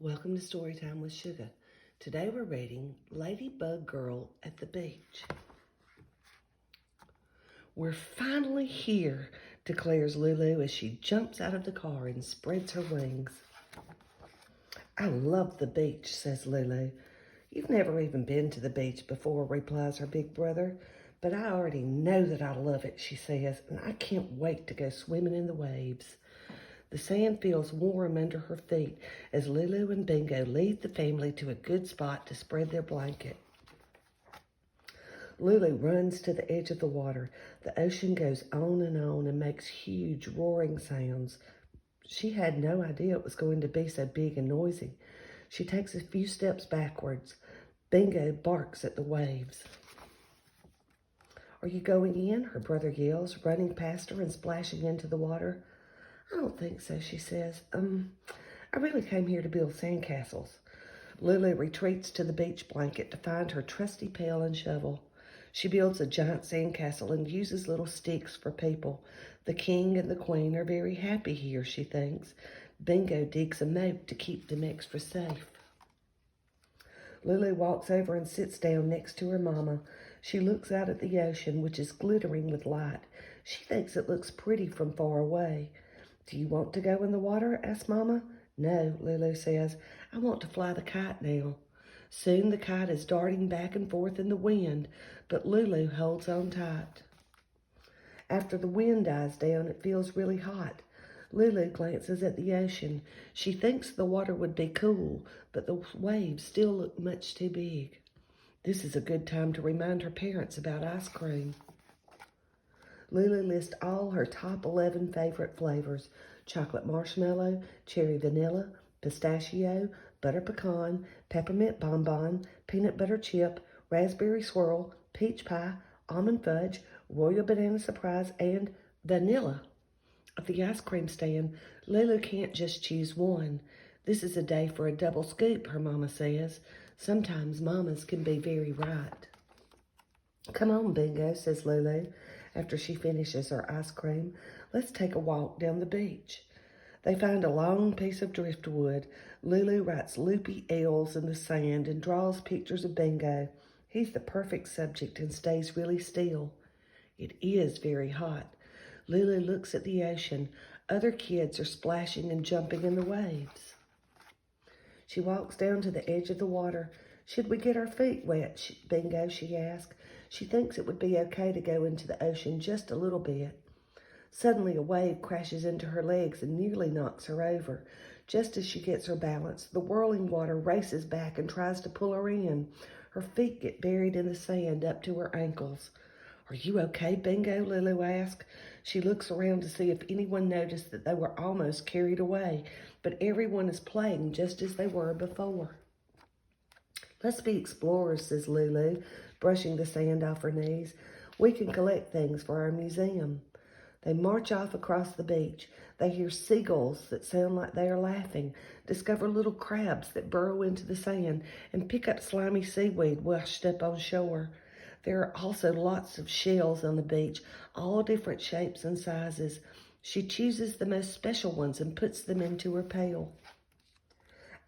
Welcome to Storytime with Sugar. Today we're reading Ladybug Girl at the Beach. We're finally here, declares Lulu as she jumps out of the car and spreads her wings. I love the beach, says Lulu. You've never even been to the beach before, replies her big brother. But I already know that I love it, she says, and I can't wait to go swimming in the waves. The sand feels warm under her feet as Lulu and Bingo lead the family to a good spot to spread their blanket. Lulu runs to the edge of the water. The ocean goes on and makes huge roaring sounds. She had no idea it was going to be so big and noisy. She takes a few steps backwards. Bingo barks at the waves. Are you going in? Her brother yells, running past her and splashing into the water. I don't think so, she says. I really came here to build sandcastles. Lulu retreats to the beach blanket to find her trusty pail and shovel. She builds a giant sandcastle and uses little sticks for people. The king and the queen are very happy here, she thinks. Bingo digs a moat to keep them extra safe. Lulu walks over and sits down next to her mama. She looks out at the ocean, which is glittering with light. She thinks it looks pretty from far away. Do you want to go in the water? Asks Mama. No, Lulu says. I want to fly the kite now. Soon the kite is darting back and forth in the wind, but Lulu holds on tight. After the wind dies down, it feels really hot. Lulu glances at the ocean. She thinks the water would be cool, but the waves still look much too big. This is a good time to remind her parents about ice cream. Lulu lists all her top 11 favorite flavors: chocolate marshmallow, cherry vanilla, pistachio, butter pecan, peppermint bonbon, peanut butter chip, raspberry swirl, peach pie, almond fudge, royal banana surprise, and vanilla. At the ice cream stand, Lulu can't just choose one. This is a day for a double scoop, her mama says. Sometimes mamas can be very right. Come on, Bingo, says Lulu. After she finishes her ice cream, let's take a walk down the beach. They find a long piece of driftwood. Lulu writes loopy L's in the sand and draws pictures of Bingo. He's the perfect subject and stays really still. It is very hot. Lulu looks at the ocean. Other kids are splashing and jumping in the waves. She walks down to the edge of the water. Should we get our feet wet, Bingo, she asks. She thinks it would be okay to go into the ocean just a little bit. Suddenly a wave crashes into her legs and nearly knocks her over. Just as she gets her balance, the whirling water races back and tries to pull her in. Her feet get buried in the sand up to her ankles. Are you okay, Bingo? Lulu asks. She looks around to see if anyone noticed that they were almost carried away, but everyone is playing just as they were before. Let's be explorers, says Lulu, brushing the sand off her knees. We can collect things for our museum. They march off across the beach. They hear seagulls that sound like they are laughing, discover little crabs that burrow into the sand, and pick up slimy seaweed washed up on shore. There are also lots of shells on the beach, all different shapes and sizes. She chooses the most special ones and puts them into her pail.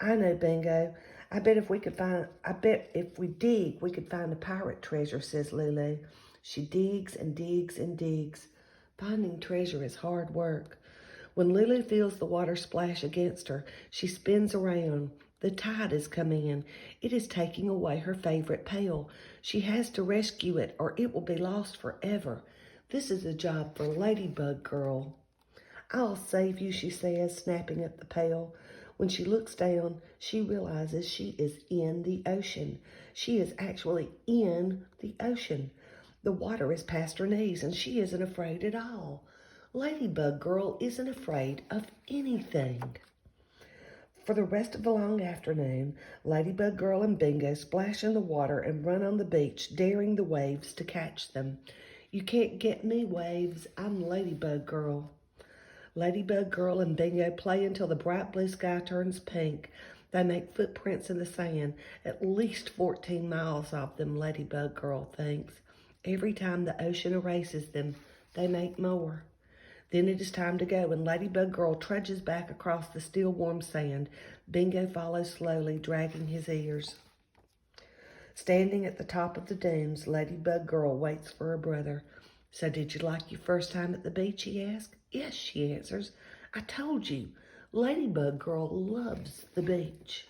I know, Bingo. I bet if we dig, we could find a pirate treasure, says Lulu. She digs and digs and digs. Finding treasure is hard work. When Lulu feels the water splash against her, she spins around. The tide is coming in. It is taking away her favorite pail. She has to rescue it or it will be lost forever. This is a job for Ladybug Girl. I'll save you, she says, snapping at the pail. When she looks down, she realizes she is in the ocean. She is actually in the ocean. The water is past her knees and she isn't afraid at all. Ladybug Girl isn't afraid of anything. For the rest of the long afternoon, Ladybug Girl and Bingo splash in the water and run on the beach, daring the waves to catch them. You can't get me, waves. I'm Ladybug Girl. Ladybug Girl and Bingo play until the bright blue sky turns pink. They make footprints in the sand, at least 14 miles of them, Ladybug Girl thinks. Every time the ocean erases them, they make more. Then it is time to go, and Ladybug Girl trudges back across the still warm sand. Bingo follows slowly, dragging his ears. Standing at the top of the dunes, Ladybug Girl waits for her brother. "So did you like your first time at the beach?" he asks. "Yes," she answers. "I told you, Ladybug Girl loves the beach."